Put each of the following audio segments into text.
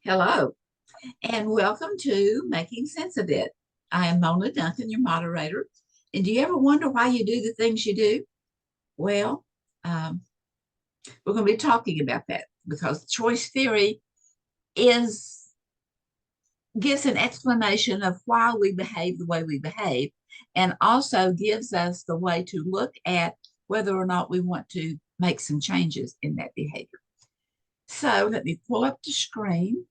Hello, and welcome to Making Sense of It. I am Mona Duncan, your moderator. And do you ever wonder why you do the things you do? Well, um, we're going to be talking about that because choice theory is gives an explanation of why we behave the way we behave, and also gives us the way to look at whether or not we want to make some changes in that behavior. So let me pull up the screen.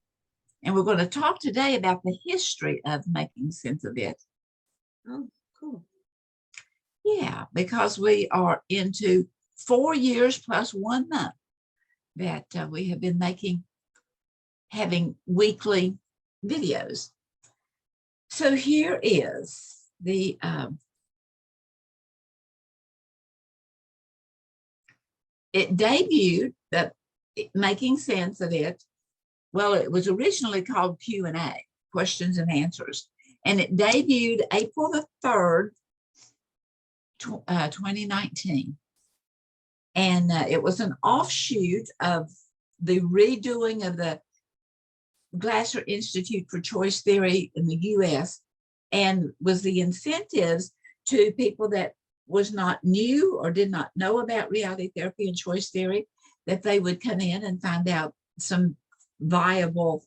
And we're going to talk today about the history of making sense of it. Oh, cool. Yeah, because we are into 4 years plus 1 month that we have been having weekly videos. So here is it debuted, the Making Sense of It. Well, it was originally called Q&A, questions and answers, and it debuted April the 3rd, 2019. And it was an offshoot of the redoing of the Glasser Institute for Choice Theory in the US, and was the incentives to people that was not new or did not know about reality therapy and choice theory, that they would come in and find out some viable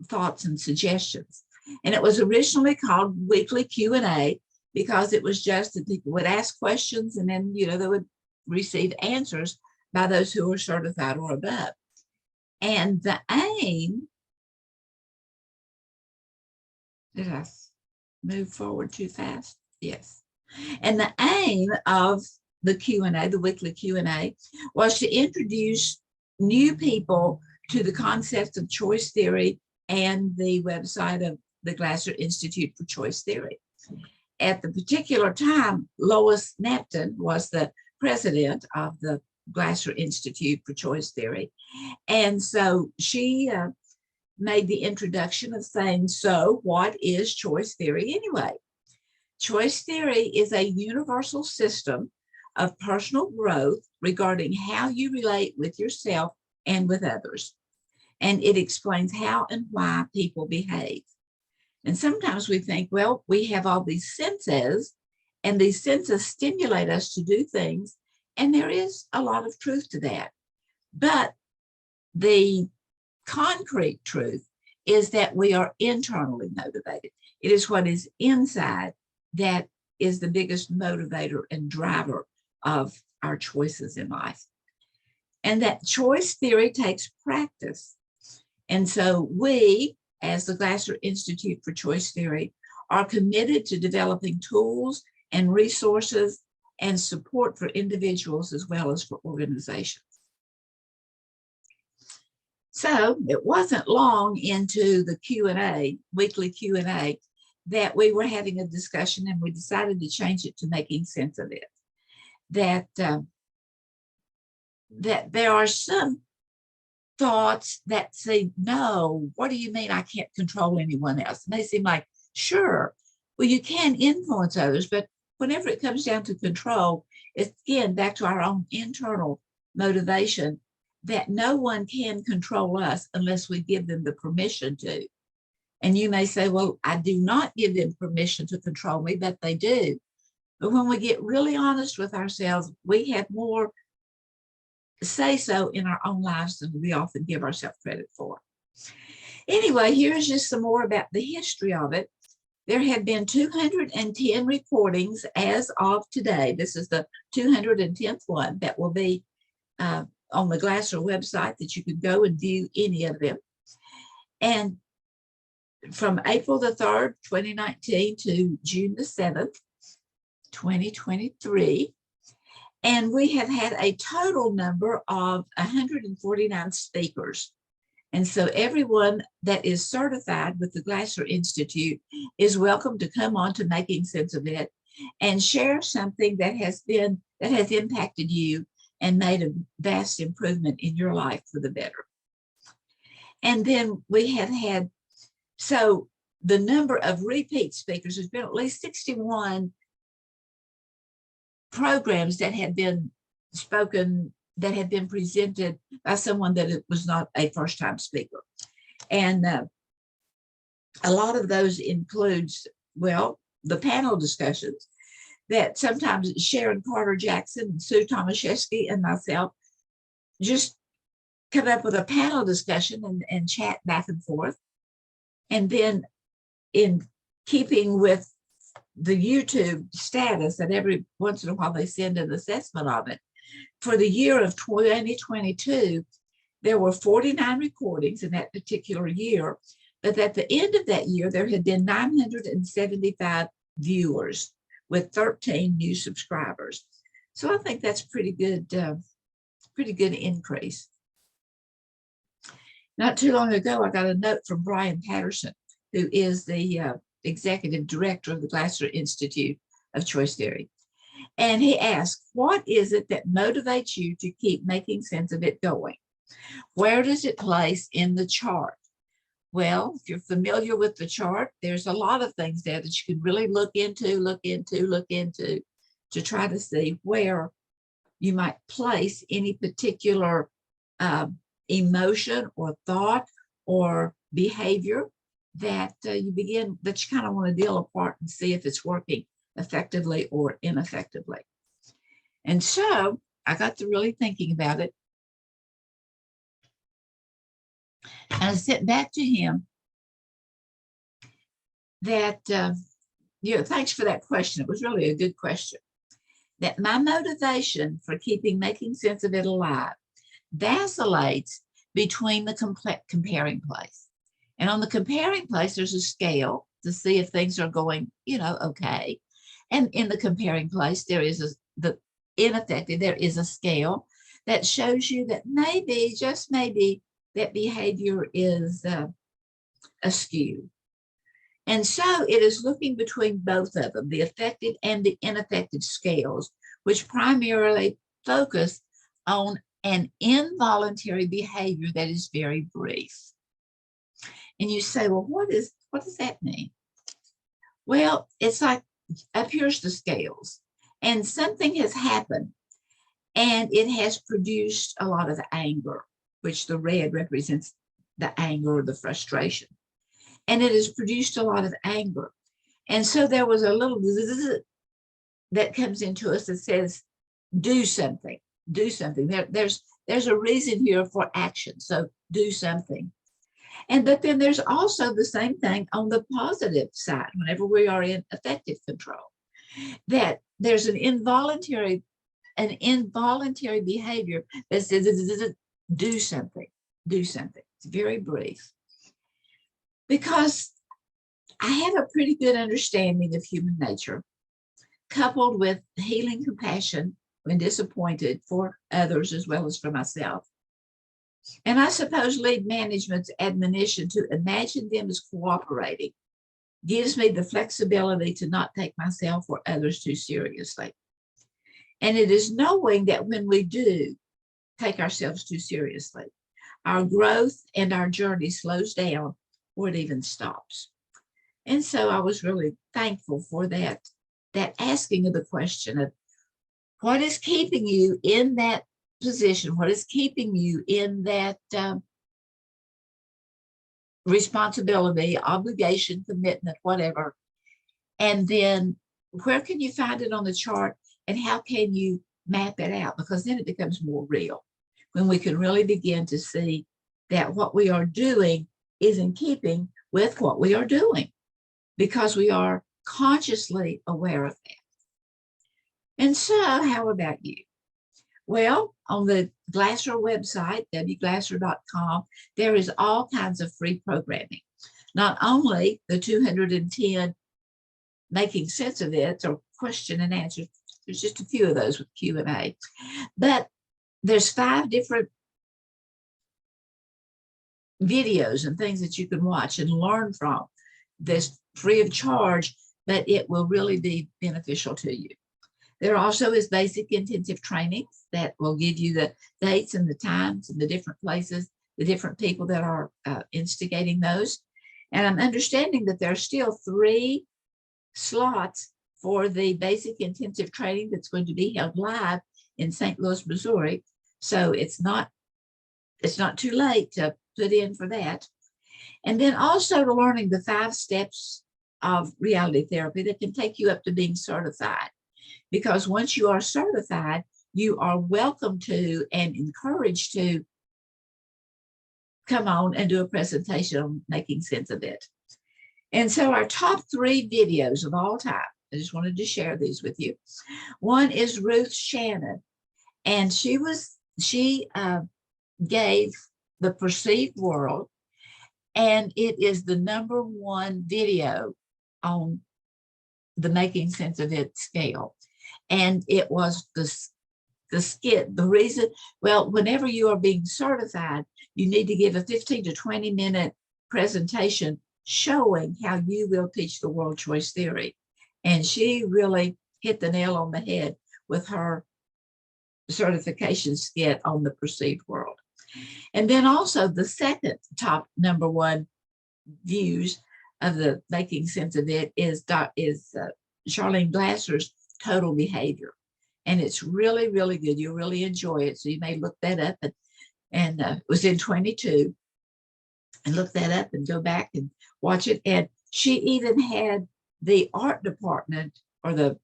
thoughts and suggestions. And it was originally called Weekly Q&A because it was just that people would ask questions and then, they would receive answers by those who were certified or above. And the aim, did I move forward too fast? Yes. And the aim of the Q&A, the weekly Q&A, was to introduce new people to the concepts of choice theory and the website of the Glasser Institute for Choice Theory. At the particular time, Lois Napton was the president of the Glasser Institute for Choice Theory. And so she made the introduction of saying, so what is choice theory anyway? Choice theory is a universal system of personal growth regarding how you relate with yourself and with others. And it explains how and why people behave. And sometimes we think, well, we have all these senses, and these senses stimulate us to do things. And there is a lot of truth to that. But the concrete truth is that we are internally motivated. It is what is inside that is the biggest motivator and driver of our choices in life. And that choice theory takes practice. And so we, as the Glasser Institute for Choice Theory, are committed to developing tools and resources and support for individuals as well as for organizations. So it wasn't long into the Q&A, weekly Q&A, that we were having a discussion, and we decided to change it to Making Sense of It. That there are some thoughts that say, no, what do you mean I can't control anyone else? And they seem like, sure, well, you can influence others, but whenever it comes down to control, it's again back to our own internal motivation that no one can control us unless we give them the permission to. And you may say, well, I do not give them permission to control me, but they do. But when we get really honest with ourselves, we have more say so in our own lives than we often give ourselves credit for. Anyway, here's just some more about the history of it. There have been 210 recordings as of today. This is the 210th one that will be on the Glasser website, that you can go and view any of them. And from April the 3rd, 2019 to June the 7th, 2023. And we have had a total number of 149 speakers. And so everyone that is certified with the Glasser Institute is welcome to come on to Making Sense of It and share something that has impacted you and made a vast improvement in your life for the better. And then we have had, so the number of repeat speakers has been at least 61 programs that have been spoken, that have been presented by someone that was not a first-time speaker. And a lot of those includes, well, the panel discussions that sometimes Sharon Carter Jackson, Sue Tomaszewski, and myself just come up with a panel discussion and chat back and forth. And then in keeping with the YouTube status, that every once in a while they send an assessment of it. For the year of 2022, there were 49 recordings in that particular year, but at the end of that year, there had been 975 viewers with 13 new subscribers. So I think that's pretty good increase. Not too long ago, I got a note from Brian Patterson, who is the executive director of the Glasser Institute of Choice Theory. And he asked, what is it that motivates you to keep making sense of it going? Where does it place in the chart? Well, if you're familiar with the chart, there's a lot of things there that you can really look into to try to see where you might place any particular emotion or thought or behavior that you kind of want to deal apart and see if it's working effectively or ineffectively. And so I got to really thinking about it. And I said back to him that, thanks for that question. It was really a good question. That my motivation for making sense of it alive vacillates between the comparing place. And on the comparing place, there's a scale to see if things are going, okay. And in the comparing place, there is there is a scale that shows you that maybe, just maybe, that behavior is askew. And so it is looking between both of them, the affected and the ineffective scales, which primarily focus on an involuntary behavior that is very brief. And you say, well, what does that mean? Well, it's like, up here's the scales, and something has happened, and it has produced a lot of anger, which the red represents the anger or the frustration. And it has produced a lot of anger. And so there was a little that comes into us that says, do something, do something. There's a reason here for action, so do something. But then there's also the same thing on the positive side, whenever we are in affective control, that there's an involuntary behavior that says, do something, do something. It's very brief. Because I have a pretty good understanding of human nature, coupled with healing compassion when disappointed for others as well as for myself. And I suppose lead management's admonition to imagine them as cooperating gives me the flexibility to not take myself or others too seriously. And it is knowing that when we do take ourselves too seriously, our growth and our journey slows down or it even stops. And so I was really thankful for that asking of the question of what is keeping you in that position? What is keeping you in that responsibility, obligation, commitment, whatever? And then where can you find it on the chart, and how can you map it out? Because then it becomes more real when we can really begin to see that what we are doing is in keeping with what we are doing, because we are consciously aware of that. And so how about you? Well, on the Glasser website, wglasser.com, there is all kinds of free programming. Not only the 210 making sense of it, or question and answer, there's just a few of those with Q&A, but there's 5 different videos and things that you can watch and learn from. This free of charge, but it will really be beneficial to you. There also is basic intensive trainings that will give you the dates and the times and the different places, the different people that are instigating those. And I'm understanding that there are still 3 slots for the basic intensive training that's going to be held live in St. Louis, Missouri. So it's not too late to put in for that. And then also to learning the 5 steps of reality therapy that can take you up to being certified. Because once you are certified, you are welcome to and encouraged to come on and do a presentation on making sense of it. And so our top 3 videos of all time, I just wanted to share these with you. One is Ruth Shannon, and she gave the perceived world, and it is the #1 video on the making sense of it scale. And it was the skit, the reason, well, whenever you are being certified, you need to give a 15 to 20 minute presentation showing how you will teach the world choice theory. And she really hit the nail on the head with her certification skit on the perceived world. And then also the second top #1 views of the making sense of it is Charlene Glasser's total behavior. And it's really, really good. You'll really enjoy it. So you may look that up. And it was in 22. And look that up and go back and watch it. And she even had the art department or the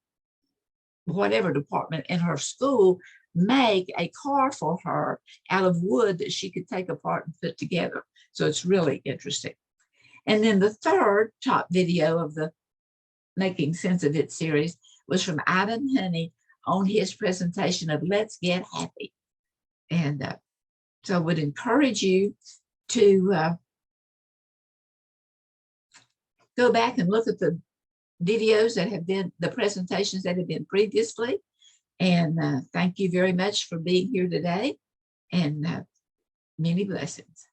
whatever department in her school make a car for her out of wood that she could take apart and put together. So it's really interesting. And then the third top video of the Making Sense of It series was from Ivan Honey on his presentation of Let's Get Happy. And so I would encourage you to go back and look at the videos that have been, the presentations that have been previously. And thank you very much for being here today, and many blessings.